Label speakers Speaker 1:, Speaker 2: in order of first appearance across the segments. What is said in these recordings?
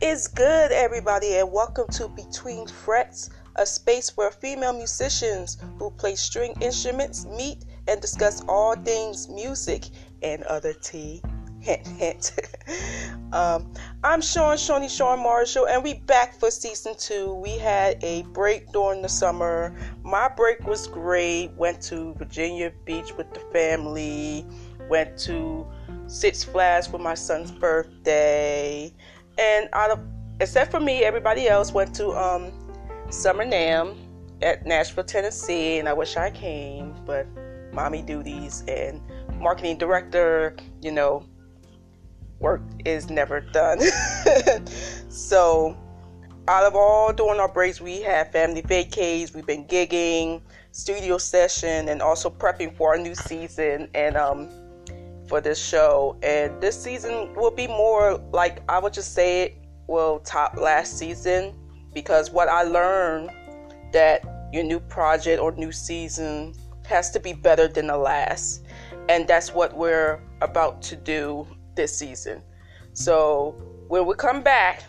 Speaker 1: is good, everybody, and welcome to Between Frets, a space where female musicians who play string instruments meet and discuss all things music and other tea. Hint, hint. I'm Shawn Marshall, and we back for season 2. We had a break during the summer. My break was great. Went to Virginia Beach with the family. Went to Six Flags for my son's birthday. And except for me, everybody else went to Summer NAMM at Nashville, Tennessee, and I wish I came, but mommy duties and marketing director, work is never done. So out of all during our breaks, we had family vacays, we've been gigging, studio session, and also prepping for our new season and for this show. And this season will be more like, I would just say it will top last season, because what I learned that your new project or new season has to be better than the last, and that's what we're about to do this season. So when we come back,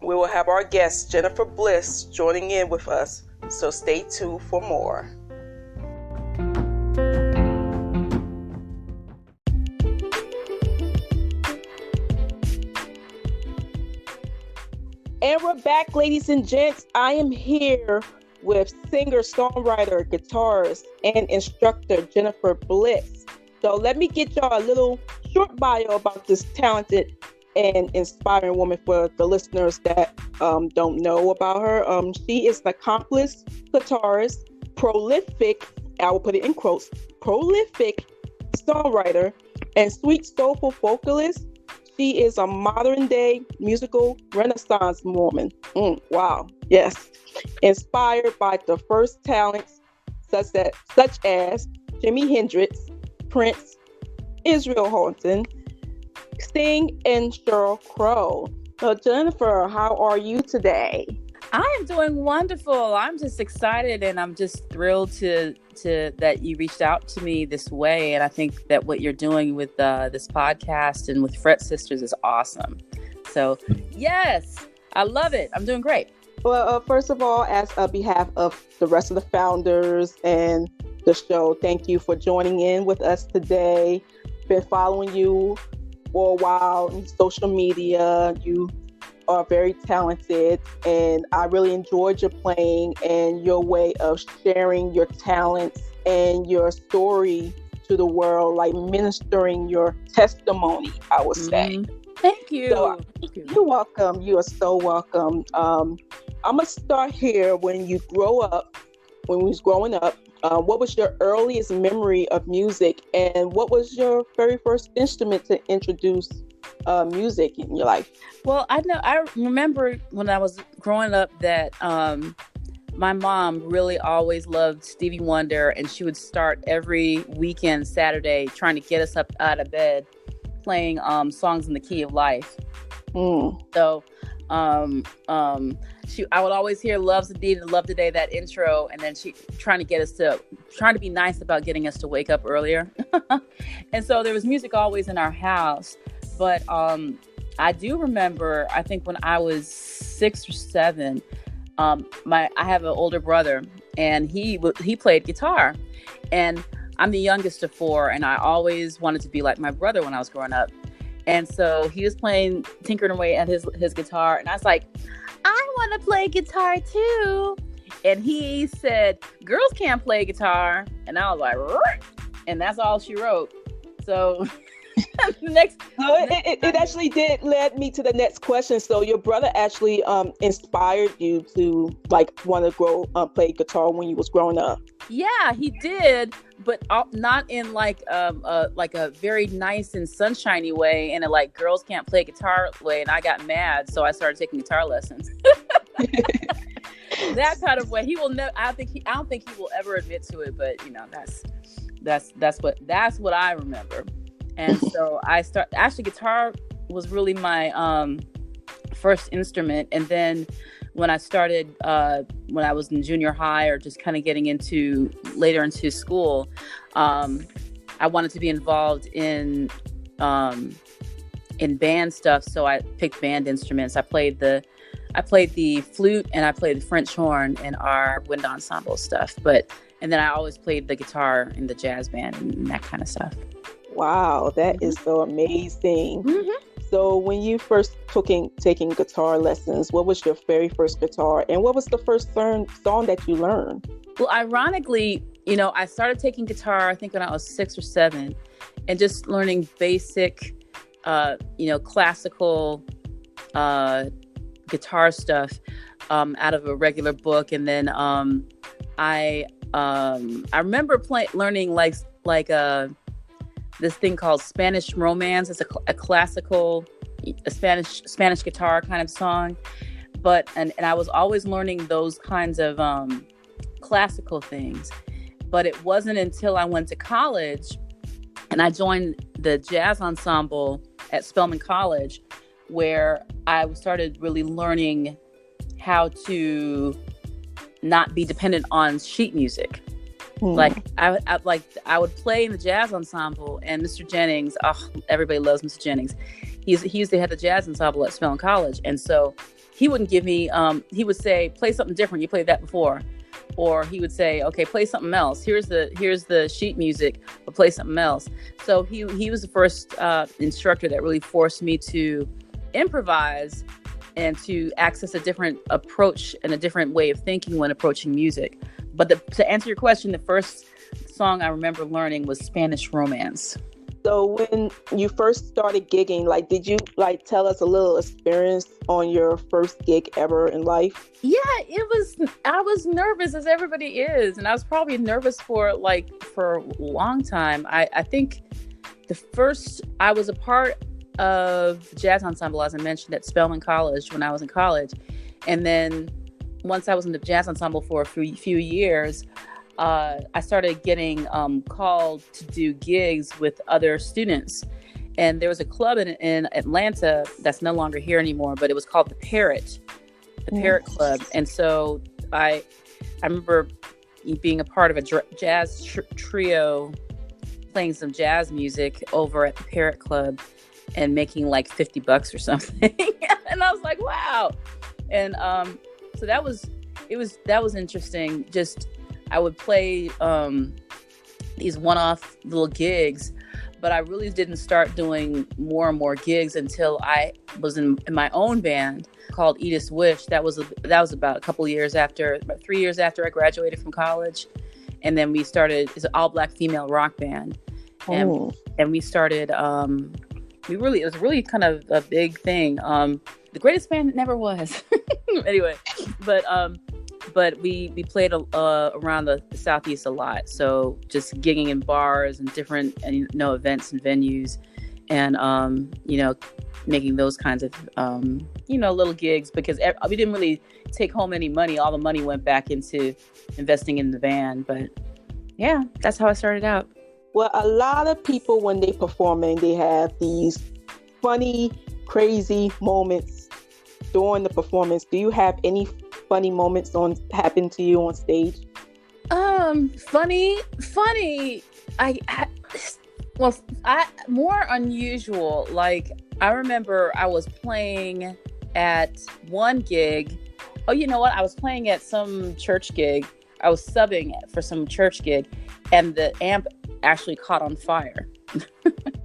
Speaker 1: we will have our guest Jennifer Bliss joining in with us, so stay tuned for more. And we're back, ladies and gents. I am here with singer, songwriter, guitarist, and instructor Jennifer Bliss. So let me get y'all a little short bio about this talented and inspiring woman for the listeners that don't know about her. She is an accomplished guitarist, prolific, I will put it in quotes, prolific songwriter, and sweet soulful vocalist. She is a modern day musical renaissance woman. Wow. Yes. Inspired by diverse talents such as Jimi Hendrix, Prince, Israel Houghton, Sting, and Sheryl Crow. So Jennifer, how are you today?
Speaker 2: I am doing wonderful. I'm just excited, and I'm just thrilled to that you reached out to me this way. And I think that what you're doing with this podcast and with Fret Sisters is awesome. So yes, I love it. I'm doing great.
Speaker 1: Well, first of all, as a behalf of the rest of the founders and the show, thank you for joining in with us today. Been following you for a while on social media. You are very talented, and I really enjoyed your playing and your way of sharing your talents and your story to the world, like ministering your testimony, I would say.
Speaker 2: Thank you.
Speaker 1: So, you're welcome. You are so welcome. I'm gonna start here. When you was growing up, what was your earliest memory of music, and what was your very first instrument to introduce music in your life?
Speaker 2: Well, I remember when I was growing up that my mom really always loved Stevie Wonder, and she would start every weekend Saturday trying to get us up out of bed playing songs in the key of life. So I would always hear Love's Indeed and Love Today, that intro, and then she trying to be nice about getting us to wake up earlier. And so there was music always in our house. But I do remember, I think when I was 6 or 7, I have an older brother, and he played guitar, and I'm the youngest of 4, and I always wanted to be like my brother when I was growing up. And so he was tinkering away at his guitar, and I was like, I want to play guitar too. And he said, girls can't play guitar. And I was like, and that's all she wrote. So
Speaker 1: it actually did lead me to the next question. So your brother actually inspired you to want to play guitar when you was growing up?
Speaker 2: Yeah, he did, but not in like a very nice and sunshiny way, and a girls can't play guitar way. And I got mad, so I started taking guitar lessons. That kind of way. He will never. I don't think he will ever admit to it, but that's what I remember. And so guitar was really my first instrument. And then when I started, when I was in junior high or just kind of getting later into school, I wanted to be involved in in band stuff, so I picked band instruments. I played the flute and I played the French horn in our wind ensemble stuff. And then I always played the guitar in the jazz band and that kind of stuff.
Speaker 1: Wow, that is so amazing. So when you first taking guitar lessons, what was your very first guitar, and what was the first song that you learned?
Speaker 2: Well, ironically, I started taking guitar, I think when I was 6 or 7, and just learning basic, classical guitar stuff out of a regular book. And then I remember learning like this thing called Spanish Romance. It's a classical, Spanish guitar kind of song. And I was always learning those kinds of classical things. But it wasn't until I went to college and I joined the jazz ensemble at Spelman College where I started really learning how to not be dependent on sheet music. Like I would play in the jazz ensemble, and Mr. Jennings, everybody loves Mr. Jennings. He used to head the jazz ensemble at Spelman College, and so he wouldn't give me. He would say, "Play something different. You played that before," or he would say, "Okay, play something else. Here's the sheet music, but play something else." So he was the first instructor that really forced me to improvise and to access a different approach and a different way of thinking when approaching music. But to answer your question, the first song I remember learning was Spanish Romance.
Speaker 1: So when you first started gigging, did you tell us a little experience on your first gig ever in life?
Speaker 2: Yeah, I was nervous, as everybody is. And I was probably nervous for a long time. I think I was a part of the jazz ensemble, as I mentioned, at Spelman College when I was in college. And then once I was in the jazz ensemble for a few years, I started getting called to do gigs with other students. And there was a club in Atlanta that's no longer here anymore, but it was called the Parrot Club. And so I remember being a part of a jazz trio, playing some jazz music over at the Parrot Club and making like $50 or something. And I was like, wow. And so that was interesting. Just I would play these one-off little gigs, but I really didn't start doing more and more gigs until I was in my own band called Edith's Wish. That was about about 3 years after I graduated from college. And then it's an all-black female rock band. And we started, it was really kind of a big thing. The greatest band it never was. Anyway, but we played around the Southeast a lot. So just gigging in bars and different events and venues, and making those kinds of little gigs, because we didn't really take home any money. All the money went back into investing in the band. But yeah, that's how I started out.
Speaker 1: Well, a lot of people, when they performing, they have these funny, crazy moments during the performance. Do you have any funny moments happen to you on stage?
Speaker 2: Funny. I more unusual. Like, I remember I was playing at one gig. Oh, you know what? I was playing at some church gig. I was subbing for some church gig, and the amp actually caught on fire.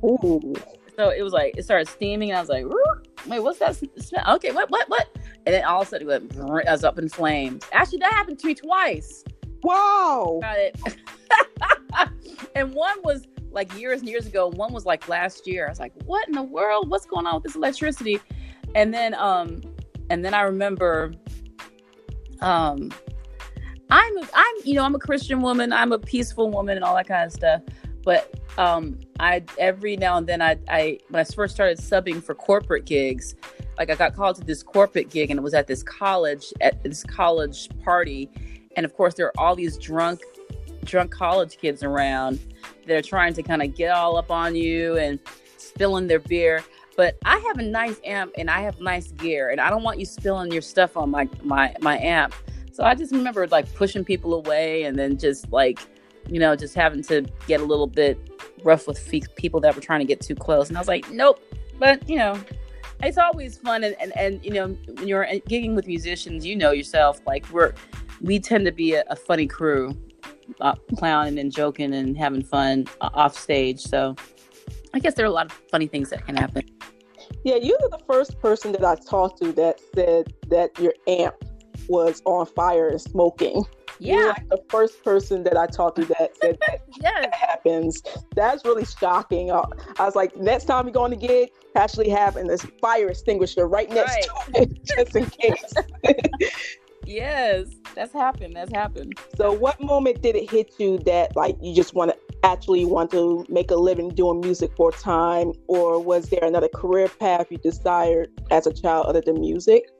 Speaker 1: Ooh.
Speaker 2: So it was like, it started steaming, and I was like, wait, what's that smell? Okay, what? And then all of a sudden it went, I was up in flames. Actually, that happened to me twice.
Speaker 1: Wow.
Speaker 2: Got it. And one was like years and years ago. One was like last year. I was like, what in the world? What's going on with this electricity? And then I remember, I'm a Christian woman. I'm a peaceful woman and all that kind of stuff. But I every now and then when I first started subbing for corporate gigs, like I got called to this corporate gig, and it was at this college party, and of course there are all these drunk college kids around that are trying to kind of get all up on you and spilling their beer. But I have a nice amp and I have nice gear, and I don't want you spilling your stuff on my amp. So I just remember like pushing people away, and then just like, just having to get a little bit rough with people that were trying to get too close. And I was like, nope, But it's always fun, and when you're gigging with musicians, yourself, like we tend to be a funny crew, clowning and joking and having fun off stage. So I guess there are a lot of funny things that can happen.
Speaker 1: Yeah, you were the first person that I talked to that said that your amp was on fire and smoking.
Speaker 2: Yeah.
Speaker 1: You're like the first person that I talked to that said that,
Speaker 2: yes.
Speaker 1: that happens. That's really shocking. I was like, next time you go on the gig, actually having this fire extinguisher right next to it, just in case.
Speaker 2: Yes, that's happened.
Speaker 1: So what moment did it hit you that like you just want to make a living doing music full time, or was there another career path you desired as a child other than music?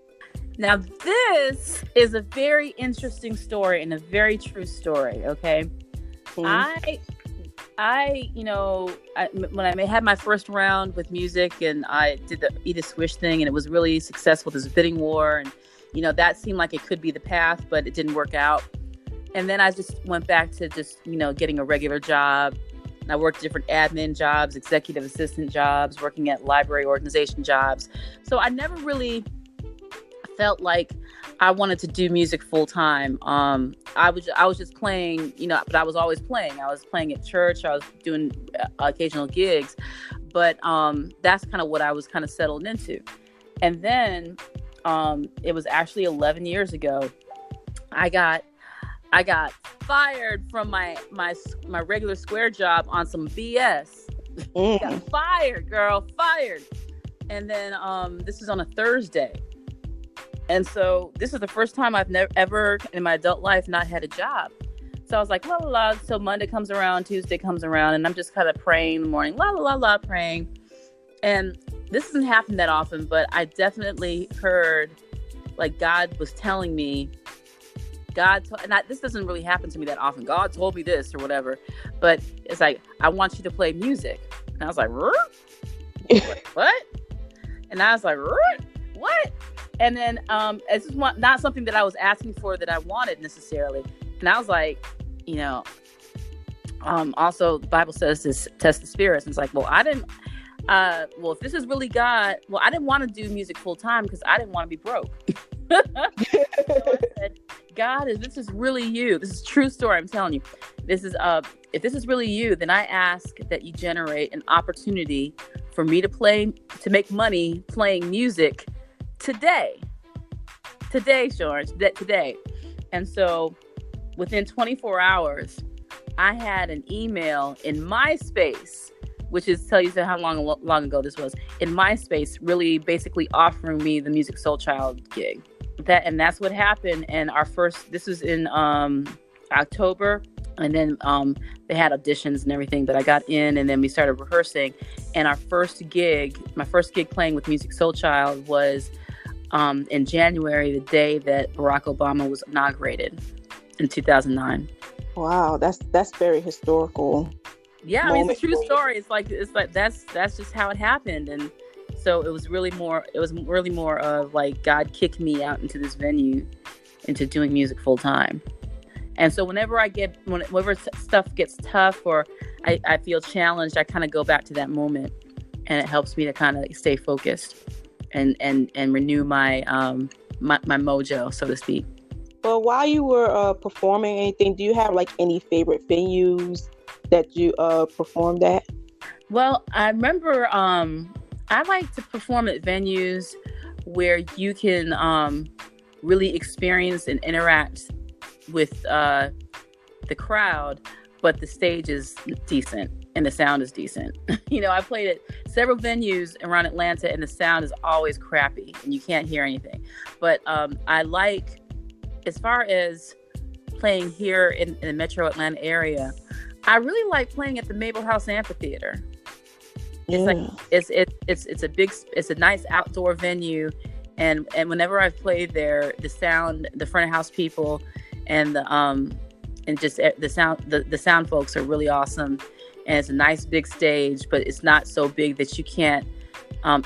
Speaker 2: Now, this is a very interesting story and a very true story. Okay. Mm-hmm. When I had my first round with music and I did the Eat a Swish thing, and it was really successful. There's a bidding war, and that seemed like it could be the path, but it didn't work out. And then I just went back to just, getting a regular job. And I worked different admin jobs, executive assistant jobs, working at library organization jobs. So I never really felt like I wanted to do music full time. I was just playing, but I was always playing. I was playing at church. I was doing occasional gigs, but that's kind of what I was kind of settled into. And then it was actually 11 years ago. I got fired from my regular square job on some BS. Got fired, girl, fired. And then this was on a Thursday. And so this is the first time I've ever in my adult life not had a job. So I was like, la la la. So Monday comes around, Tuesday comes around, and I'm just kind of praying in the morning, la la la la, praying. And this doesn't happen that often, but I definitely heard like God was telling me, this doesn't really happen to me that often. God told me this or whatever, but it's like, I want you to play music. And I was like, what? And I was like, what? And then it's not something that I was asking for that I wanted necessarily. And I was like, also the Bible says to test the spirits. And it's like, if this is really God, I didn't want to do music full time because I didn't want to be broke. So I said, God, if this is really you, this is a true story, I'm telling you. This is if this is really you, then I ask that you generate an opportunity for me to make money playing music today, George, today. And so within 24 hours, I had an email in MySpace, which is tell you how long ago this was, in MySpace, really basically offering me the Music Soul Child gig. That's what happened. And this was in October, and then they had auditions and everything, but I got in, and then we started rehearsing. And my first gig playing with Music Soul Child was in January, the day that Barack Obama was inaugurated in 2009. Wow,
Speaker 1: that's very historical.
Speaker 2: Yeah, I mean, it's a true story. It's like that's just how it happened. And so it was really more of like God kicked me out into this venue, into doing music full time. And so whenever stuff gets tough or I feel challenged, I kind of go back to that moment, and it helps me to kind of stay focused and renew my mojo, so to speak.
Speaker 1: Well, while you were performing anything, do you have like any favorite venues that you performed at?
Speaker 2: Well, I remember I like to perform at venues where you can really experience and interact with the crowd, but the stage is decent and the sound is decent. I played at several venues around Atlanta, and the sound is always crappy and you can't hear anything. But I like, as far as playing here in the metro Atlanta area, I really like playing at the Mabel House Amphitheater. It's it's a nice outdoor venue, and whenever I've played there, the sound, the front of house people, and the sound folks are really awesome, and it's a nice big stage, but it's not so big that you can't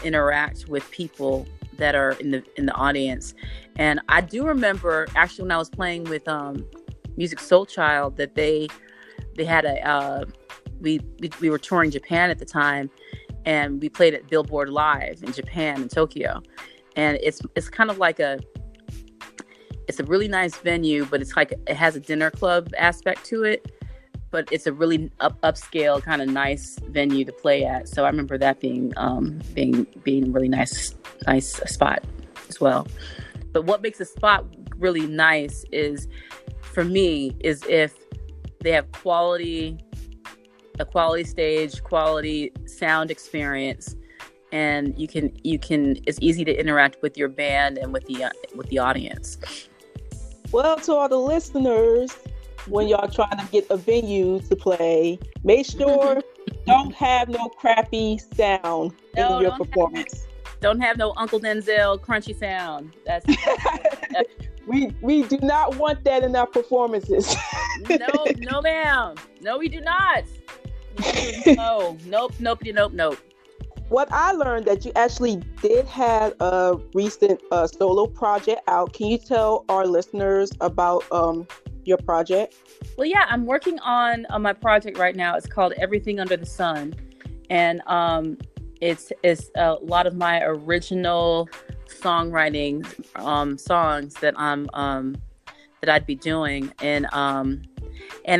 Speaker 2: interact with people that are in the audience. And I do remember actually when I was playing with Music Soul Child that they had we were touring Japan at the time, and we played at Billboard Live in Japan and Tokyo. And it's kind of like it's a really nice venue, but it's like it has a dinner club aspect to it, but it's a really upscale kind of nice venue to play at. So I remember that being really nice spot as well. But what makes a spot really nice is, for me, is if they have a quality stage, quality sound experience, and you can it's easy to interact with your band and with the audience.
Speaker 1: Well, to all the listeners, when y'all trying to get a venue to play, make sure don't have no crappy sound in your performance.
Speaker 2: Don't have no Uncle Denzel crunchy sound. That's
Speaker 1: we do not want that in our performances.
Speaker 2: No, ma'am. No, we do not. Nope.
Speaker 1: What I learned that you actually did have a recent solo project out. Can you tell our listeners about your project?
Speaker 2: Well, yeah, I'm working on my project right now. It's called Everything Under the Sun, and it's a lot of my original songwriting songs that I'd be doing, and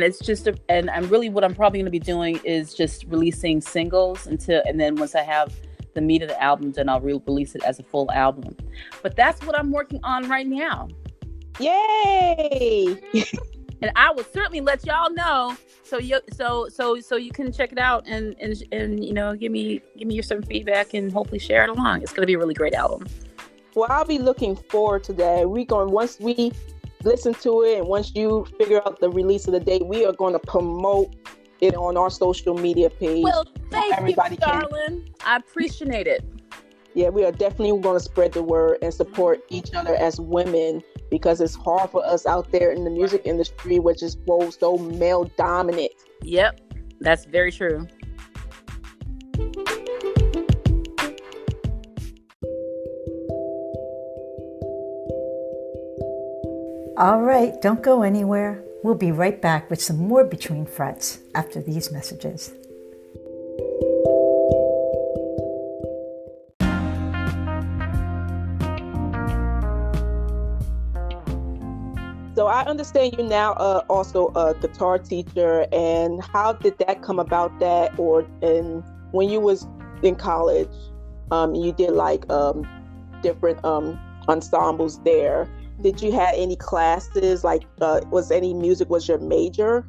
Speaker 2: it's just and I'm really, what I'm probably going to be doing is just releasing singles and then once I have the meat of the album, then I'll release it as a full album. But that's what I'm working on right now.
Speaker 1: Yay!
Speaker 2: And I will certainly let y'all know, so you can check it out and give me some feedback and hopefully share it along. It's going to be a really great album.
Speaker 1: Well, I'll be looking forward to that. Once we listen to it, and once you figure out the release of the date, we are going to promote it on our social media page.
Speaker 2: Well, thank you, darling. I appreciate it.
Speaker 1: Yeah, we are definitely going to spread the word and support each other as women, because it's hard for us out there in the music industry, which is so male dominant.
Speaker 2: Yep, that's very true.
Speaker 3: All right, don't go anywhere. We'll be right back with some more Between Frets after these messages.
Speaker 1: So I understand you're now also a guitar teacher, and how did that come about? And when you was in college, you did like different ensembles there. Did you have any classes? Like, was any music was your major?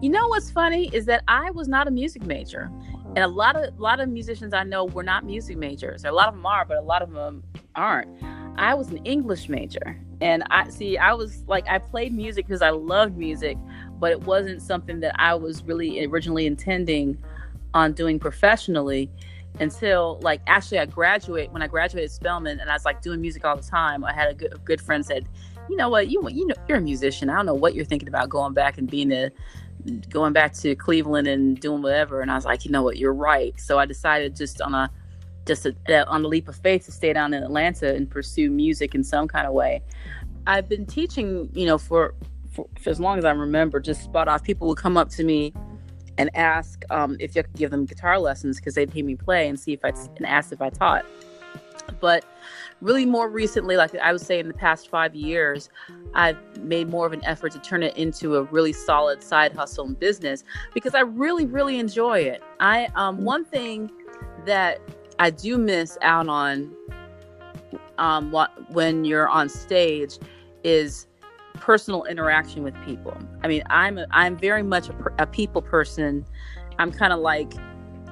Speaker 2: You know what's funny is that I was not a music major, and a lot of musicians I know were not music majors. A lot of them are, but a lot of them aren't. I was an English major, and I was like, I played music because I loved music, but it wasn't something that I was really originally intending on doing professionally until when I graduated Spelman, and I was like doing music all the time. I had a good friend said, you know what, you're a musician. I don't know what you're thinking about going back to Cleveland and doing whatever. And I was like, you know what, you're right. So I decided just on a leap of faith to stay down in Atlanta and pursue music in some kind of way. I've been teaching, for as long as I remember, just spot off. People would come up to me and ask if I could give them guitar lessons because they'd hear me play and ask if I taught. But really more recently, like I would say in the past 5 years, I've made more of an effort to turn it into a really solid side hustle and business because I really, really enjoy it. One thing that I do miss out on when you're on stage is personal interaction with people. I mean, I'm very much a people person. I'm kind of like,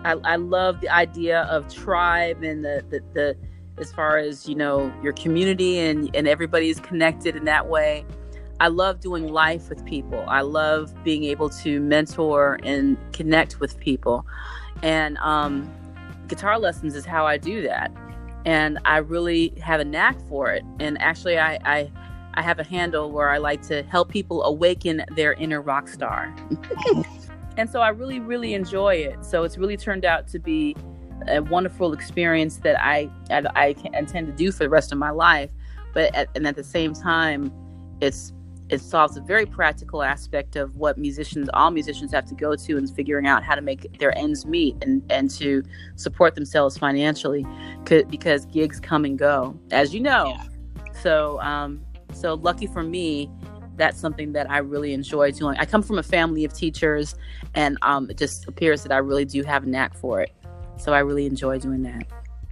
Speaker 2: I love the idea of tribe and the as far as, your community and everybody's connected in that way. I love doing life with people. I love being able to mentor and connect with people. And guitar lessons is how I do that. And I really have a knack for it. And actually, I have a handle where I like to help people awaken their inner rock star. And so I really, really enjoy it. So it's really turned out to be a wonderful experience that I intend to do for the rest of my life. But at the same time, it's it solves a very practical aspect of what all musicians have to go to, and figuring out how to make their ends meet and to support themselves financially, because gigs come and go, as you know. So lucky for me, that's something that I really enjoy doing. I come from a family of teachers, and it just appears that I really do have a knack for it. So I really enjoy doing that.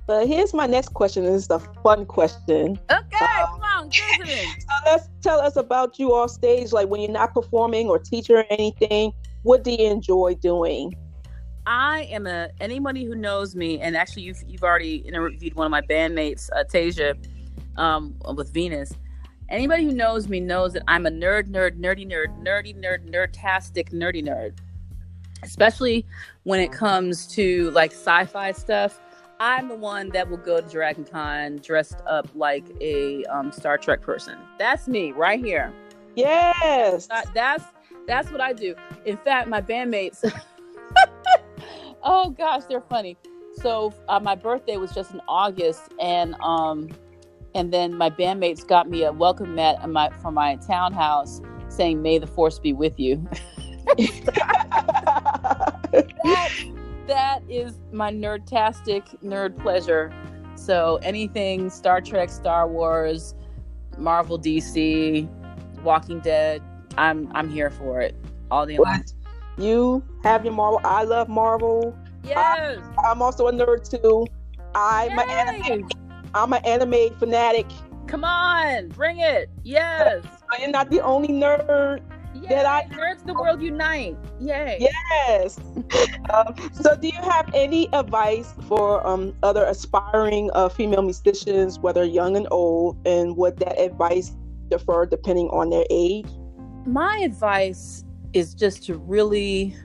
Speaker 1: But here's my next question. This is the fun question.
Speaker 2: Okay, come on, give it.
Speaker 1: So tell us about you off stage, like when you're not performing or teaching or anything. What do you enjoy doing?
Speaker 2: I am anybody who knows me, and actually you've already interviewed one of my bandmates, Tasia, with Venus. Anybody who knows me knows that I'm a nerdy nerd, especially when it comes to like sci-fi stuff. I'm the one that will go to Dragon Con dressed up like a Star Trek person. That's me right here.
Speaker 1: Yes.
Speaker 2: That's what I do. In fact, my bandmates, oh gosh, they're funny. So my birthday was just in August, and then my bandmates got me a welcome mat from my townhouse saying, "May the Force be with you." That is my nerd pleasure. So anything Star Trek, Star Wars, Marvel, DC, Walking Dead, I'm here for it all day long.
Speaker 1: You have your Marvel. I love Marvel.
Speaker 2: Yes.
Speaker 1: I'm also a nerd too. I'm an anime fanatic.
Speaker 2: Come on, bring it. Yes.
Speaker 1: You're not the only nerd.
Speaker 2: Nerds the world unite. Yay.
Speaker 1: Yes. So do you have any advice for other aspiring female musicians, whether young and old, and would that advice differ depending on their age?
Speaker 2: My advice is just to really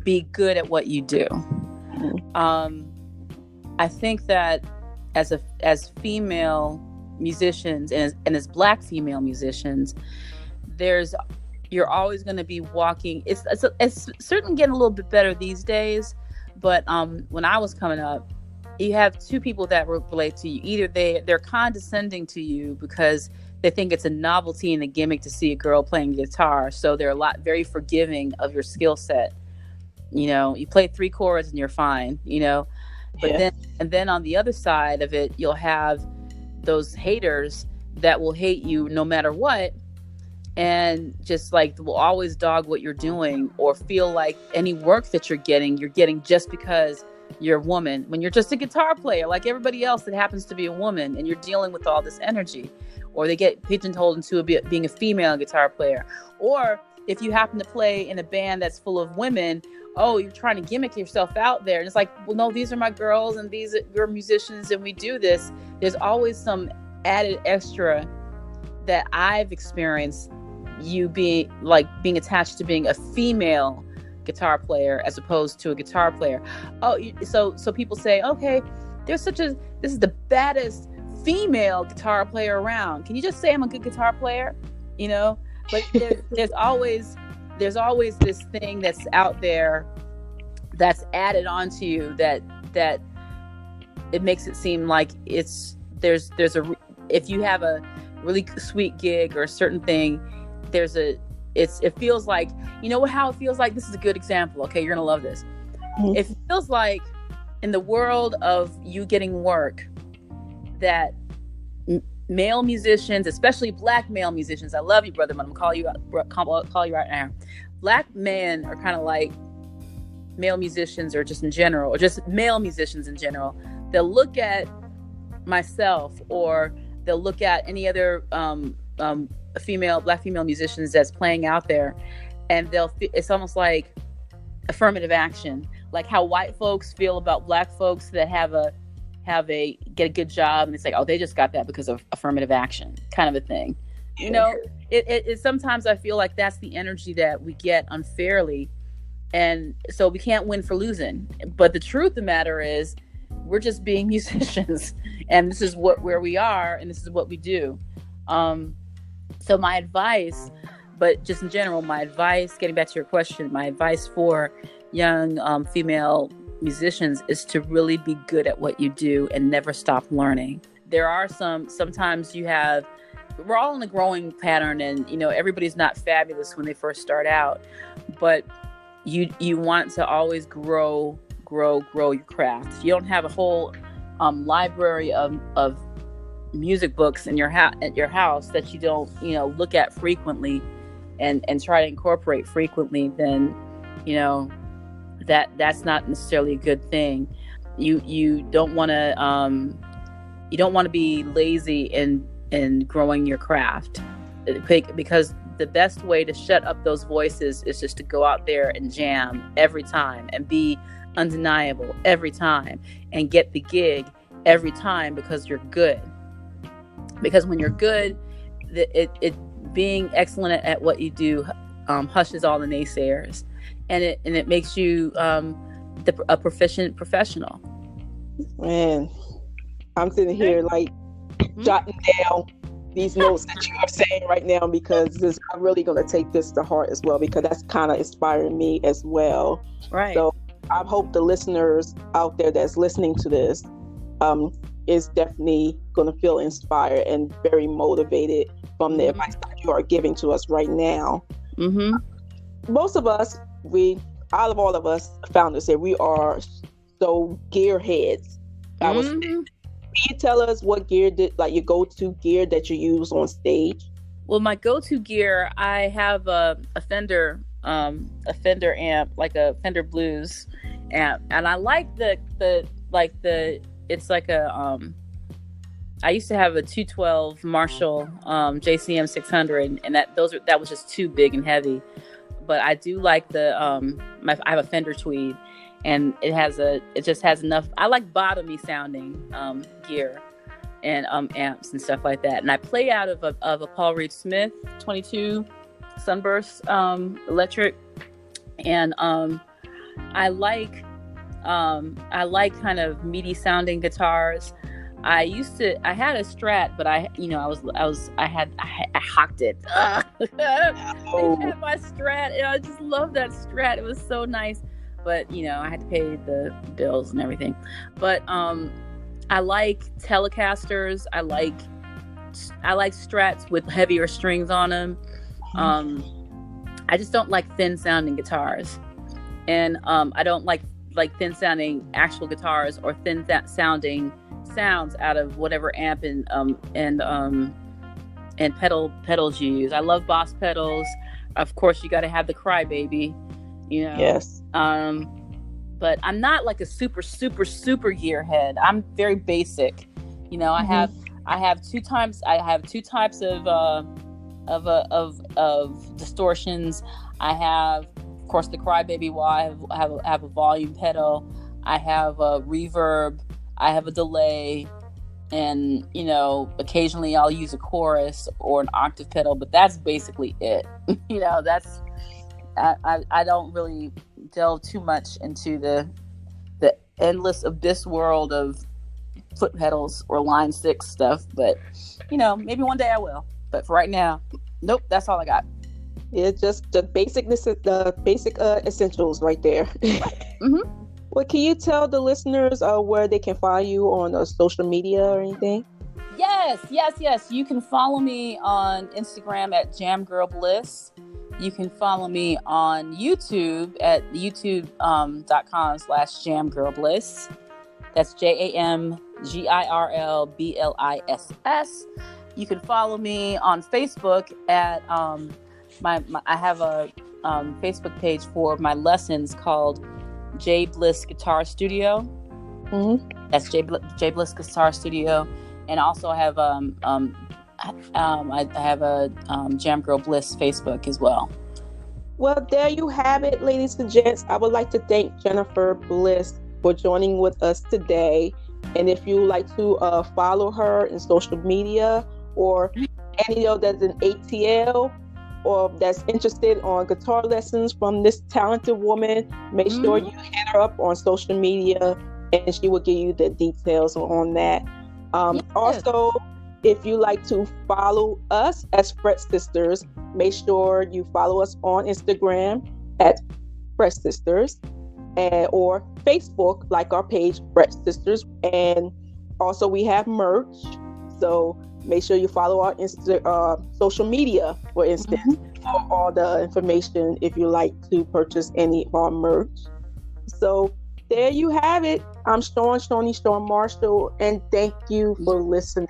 Speaker 2: be good at what you do. I think that as female musicians and as Black female musicians, you're always going to be walking. It's certainly getting a little bit better these days, but when I was coming up, you have two people that relate to you. Either they're condescending to you because they think it's a novelty and a gimmick to see a girl playing guitar, so they're very forgiving of your skill set. You play 3 chords and you're fine. But then on the other side of it, you'll have those haters that will hate you no matter what, and just like will always dog what you're doing, or feel like any work that you're getting just because you're a woman, when you're just a guitar player like everybody else that happens to be a woman, and you're dealing with all this energy. Or they get pigeonholed into being a female guitar player. Or if you happen to play in a band that's full of women, oh, you're trying to gimmick yourself out there. And it's like, well, no, these are my girls and we're musicians and we do this. There's always some added extra that I've experienced, you being attached to being a female guitar player as opposed to a guitar player. Oh, so people say, okay, this is the baddest female guitar player around. Can you just say I'm a good guitar player? But there's always this thing that's out there that's added onto you that it makes it seem like if you have a really sweet gig or a certain thing, it feels like, how it feels like. This is a good example. Okay, you're gonna love this. Mm-hmm. It feels like in the world of you getting work, that male musicians, especially Black male musicians, I love you, brother, but I'm gonna call you right now. Black men are kind of like male musicians, or just in general, or just male musicians in general. They'll look at myself, or they'll look at any other Black female musicians that's playing out there, and it's almost like affirmative action, like how white folks feel about Black folks that get a good job, and it's like, oh, they just got that because of affirmative action, kind of a thing. It sometimes I feel like that's the energy that we get unfairly, and so we can't win for losing. But the truth of the matter is, we're just being musicians, and this is where we are, and this is what we do. So my advice, but just in general, getting back to your question, my advice for young female musicians is to really be good at what you do and never stop learning. There are sometimes you have we're all in a growing pattern, and everybody's not fabulous when they first start out, but you want to always grow your craft. If you don't have a whole library of music books in at your house that you don't look at frequently and try to incorporate frequently, then that's not necessarily a good thing. You don't want to be lazy in growing your craft, because the best way to shut up those voices is just to go out there and jam every time and be undeniable every time and get the gig every time, because you're good. Because when you're good, it being excellent at what you do hushes all the naysayers, and it makes you a proficient professional.
Speaker 1: Man, I'm sitting here like jotting down these notes that you are saying right now, because I'm really going to take this to heart as well, because that's kind of inspiring me as well.
Speaker 2: Right.
Speaker 1: So I hope the listeners out there that's listening to this is definitely going to feel inspired and very motivated from the advice that you are giving to us right now.
Speaker 2: Mm-hmm.
Speaker 1: Most of us, all of us founders here, we are so gearheads. Can you tell us what gear your go-to gear that you use on stage?
Speaker 2: Well, my go-to gear, I have a Fender amp, like a Fender Blues amp, and I like it's like a I used to have a 212 Marshall JCM 600, and that was just too big and heavy. But I do like I have a Fender Tweed, and it just has enough. I like bottomy sounding gear and amps and stuff like that. And I play out of a Paul Reed Smith 22 Sunburst electric, and I like kind of meaty sounding guitars. I had a Strat, but I hocked it. I had my Strat, and I just love that Strat. It was so nice, but I had to pay the bills and everything. But I like Telecasters. I like Strats with heavier strings on them. I just don't like thin sounding guitars, and I don't like thin sounding actual guitars or thin sounding sounds out of whatever amp and pedals you use. I love Boss pedals. Of course, you got to have the Crybaby,
Speaker 1: Yes.
Speaker 2: But I'm not like a super gearhead. I'm very basic. I have two types of distortions. I have, of course, the Crybaby wah. I have a volume pedal. I have a reverb. I have a delay, and occasionally I'll use a chorus or an octave pedal, but that's basically it. That's I don't really delve too much into the endless abyss world of foot pedals or line 6 stuff, but maybe one day I will. But for right now, nope, that's all I got.
Speaker 1: It's just the basic essentials right there.
Speaker 2: Mm-hmm.
Speaker 1: Well, can you tell the listeners where they can find you on social media or anything?
Speaker 2: Yes. You can follow me on Instagram at JamGirlBliss. You can follow me on YouTube at youtube.com/JamGirlBliss. That's JamGirlBliss. You can follow me on Facebook at I have a Facebook page for my lessons called J Bliss Guitar Studio.
Speaker 1: Mm-hmm.
Speaker 2: That's J Bliss Guitar Studio, and also I have I have a Jam Girl Bliss Facebook as well.
Speaker 1: Well, there you have it, ladies and gents. I would like to thank Jennifer Bliss for joining with us today. And if you would like to follow her in social media, or any that's an ATL, or that's interested on guitar lessons from this talented woman, make sure you hit her up on social media, and she will give you the details on that. Also, if you like to follow us as Fret Sisters, make sure you follow us on Instagram at Fret Sisters, or Facebook, like our page Fret Sisters. And also we have merch, so Make sure you follow our social media, for instance, for all the information if you like to purchase any of our merch. So there you have it. I'm Shawn Marshall, and thank you for listening.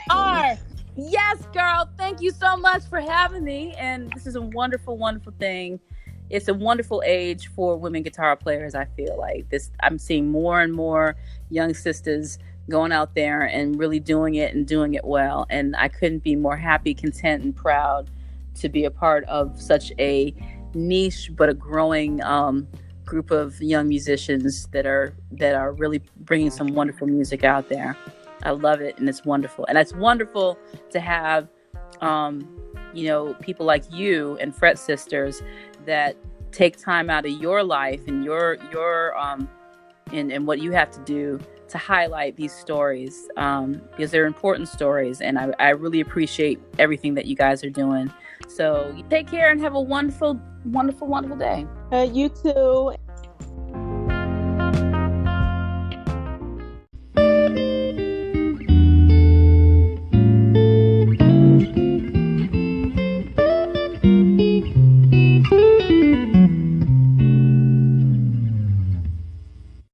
Speaker 2: Yes, girl. Thank you so much for having me. And this is a wonderful, wonderful thing. It's a wonderful age for women guitar players. I feel like this. I'm seeing more and more young sisters going out there and really doing it and doing it well. And I couldn't be more happy, content, and proud to be a part of such a niche but a growing group of young musicians that are really bringing some wonderful music out there. I love it, and it's wonderful. And it's wonderful to have, people like you and Fret Sisters that take time out of your life and your and what you have to do to highlight these stories, because they're important stories, and I really appreciate everything that you guys are doing. So take care and have a wonderful, wonderful, wonderful day.
Speaker 1: You too.